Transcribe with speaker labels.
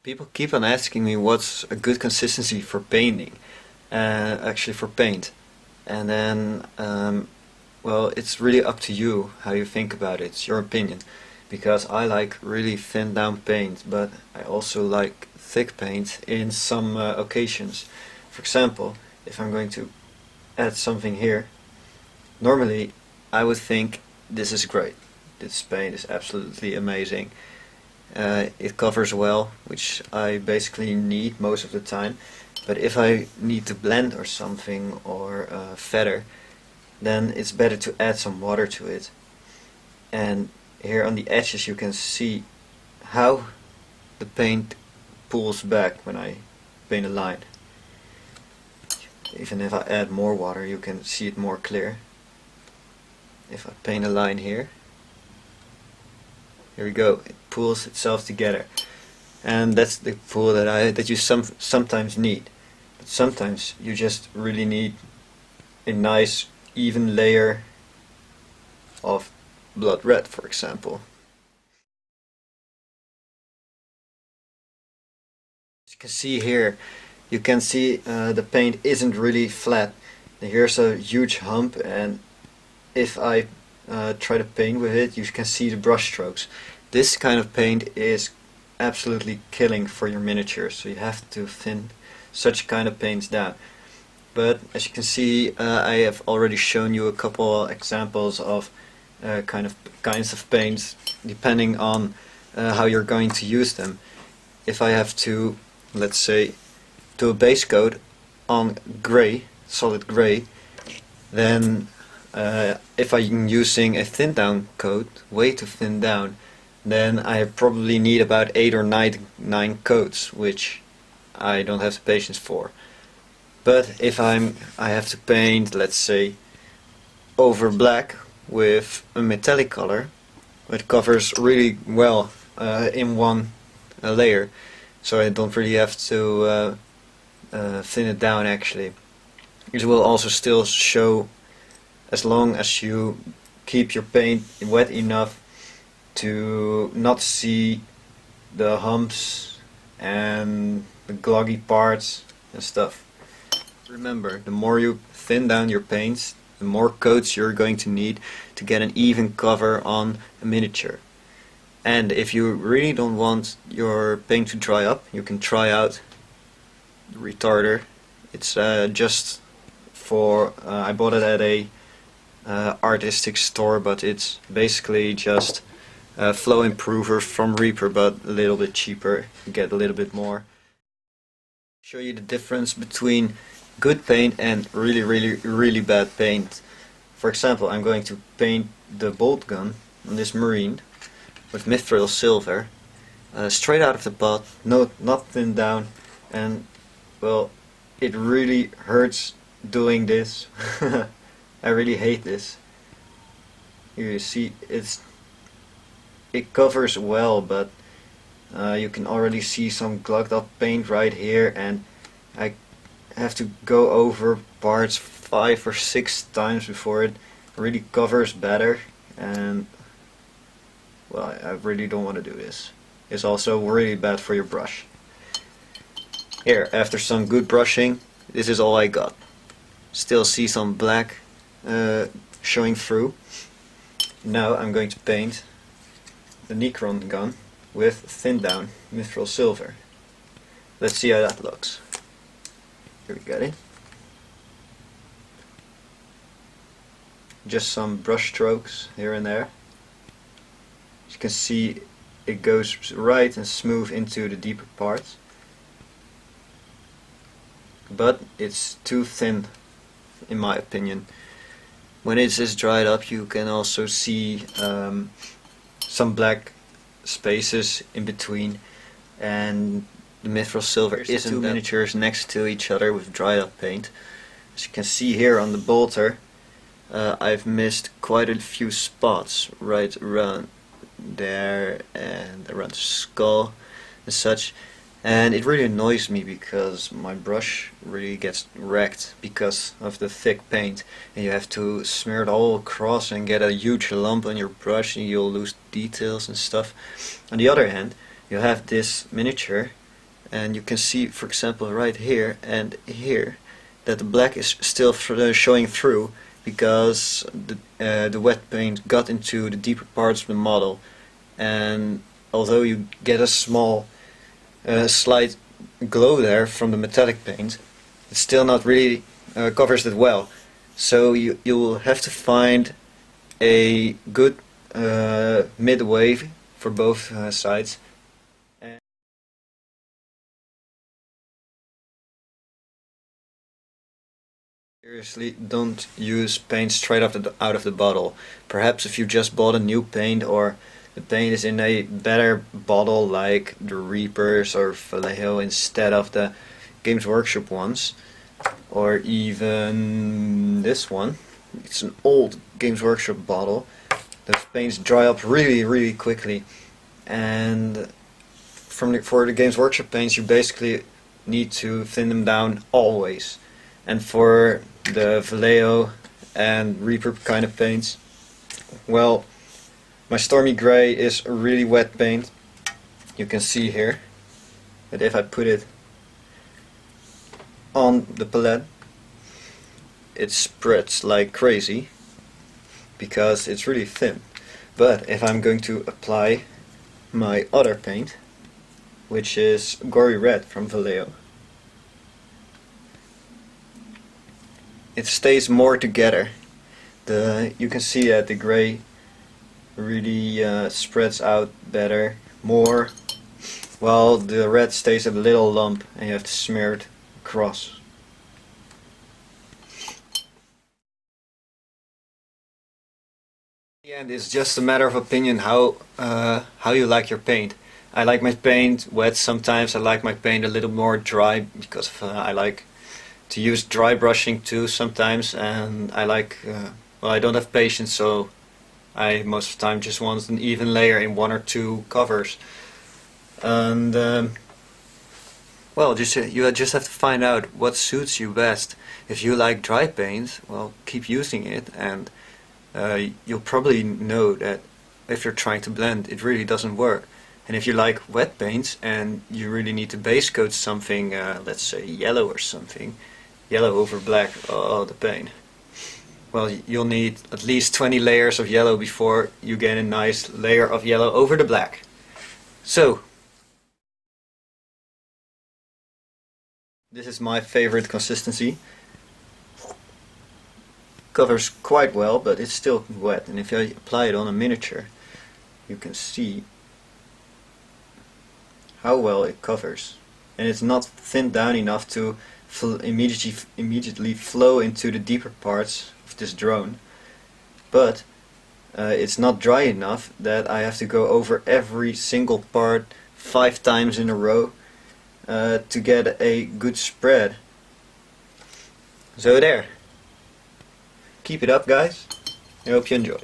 Speaker 1: People keep on asking me what's a good consistency for painting, actually for paint. And then, well, it's really up to you how you think about it. It's your opinion. Because I like really thin down paint, but I also like thick paint in some occasions. For example, if I'm going to add something here, normally I would think this is great. This paint is absolutely amazing. It covers well, which I basically need most of the time. But if I need to blend or something or feather, then it's better to add some water to it. And here on the edges you can see how the paint pulls back when I paint a line. Even if I add more water you can see it more clear. If I paint a line here, here we go, it pulls itself together. And that's the pull that you sometimes need. But sometimes you just really need a nice even layer of blood red, for example. As you can see here, you can see the paint isn't really flat. Here's a huge hump, and if I try to paint with it, you can see the brush strokes. This kind of paint is absolutely killing for your miniatures, so you have to thin such kind of paints down. But as you can see, I have already shown you a couple examples of kinds of paints depending on how you're going to use them. If I have to, let's say, do a base coat on gray, solid gray, then if I'm using a thin down coat, way too thin down, then I probably need about 8 or 9 coats, which I don't have the patience for. But if I have to paint, let's say, over black with a metallic color, it covers really well in one layer, so I don't really have to thin it down actually. It will also still show as long as you keep your paint wet enough to not see the humps and the gloggy parts and stuff. Remember, the more you thin down your paints, the more coats you're going to need to get an even cover on a miniature. And if you really don't want your paint to dry up, you can try out the retarder. It's just for, I bought it at a artistic store, but it's basically just a flow improver from Reaper, but a little bit cheaper. You get a little bit more. Show you the difference between good paint and really bad paint. For example, I'm going to paint the bolt gun on this marine with mithril silver, straight out of the pot, not thinned down, and well, it really hurts doing this. I really hate this. Here you see it covers well, but you can already see some clogged up paint right here, and I have to go over parts 5 or 6 times before it really covers better, and well, I really don't want to do this. It's also really bad for your brush. Here, after some good brushing, this is all I got. Still see some black showing through. Now I'm going to paint the Necron gun with thin down mithril silver. Let's see how that looks. Here we got it. Just some brush strokes here and there. As you can see, it goes right and smooth into the deeper parts. But it's too thin, in my opinion. When it is dried up, you can also see some black spaces in between, and the mithril silver isn't two miniatures next to each other with dried up paint. As you can see here on the bolter, I've missed quite a few spots right around there and around the skull and such, and it really annoys me because my brush really gets wrecked because of the thick paint, and you have to smear it all across and get a huge lump on your brush and you'll lose details and stuff. On the other hand, you have this miniature and you can see, for example, right here and here, that the black is still showing through because the wet paint got into the deeper parts of the model, and although you get a small slight glow there from the metallic paint, it's still not really covers it well. So you will have to find a good midway for both sides. And seriously, don't use paint straight out of the bottle. Perhaps if you just bought a new paint, or the paint is in a better bottle like the Reapers or Vallejo instead of the Games Workshop ones, or even this one. It's an old Games Workshop bottle. Those paints dry up really quickly, and for the Games Workshop paints you basically need to thin them down always. And for the Vallejo and Reaper kind of paints, well, my Stormy Grey is a really wet paint. You can see here that if I put it on the palette, it spreads like crazy because it's really thin. But if I'm going to apply my other paint, which is Gory Red from Vallejo, it stays more together. You can see that the gray really spreads out better, more, while the red stays a little lump and you have to smear it across. In the end, it's just a matter of opinion how you like your paint. I like my paint wet sometimes. I like my paint a little more dry because I like to use dry brushing too sometimes, and I like well, I don't have patience, so I most of the time just want an even layer in one or two covers. And well, you just have to find out what suits you best. If you like dry paint, well, keep using it, and you'll probably know that if you're trying to blend, it really doesn't work. And if you like wet paints and you really need to base coat something, let's say yellow or something, yellow over black, oh, the pain. Well, you'll need at least 20 layers of yellow before you get a nice layer of yellow over the black. So, this is my favorite consistency. Covers quite well, but it's still wet, and if I apply it on a miniature, you can see how well it covers. And it's not thinned down enough to immediately flow into the deeper parts of this drone, but it's not dry enough that I have to go over every single part 5 times in a row to get a good spread. So there. Keep it up, guys. I hope you enjoy.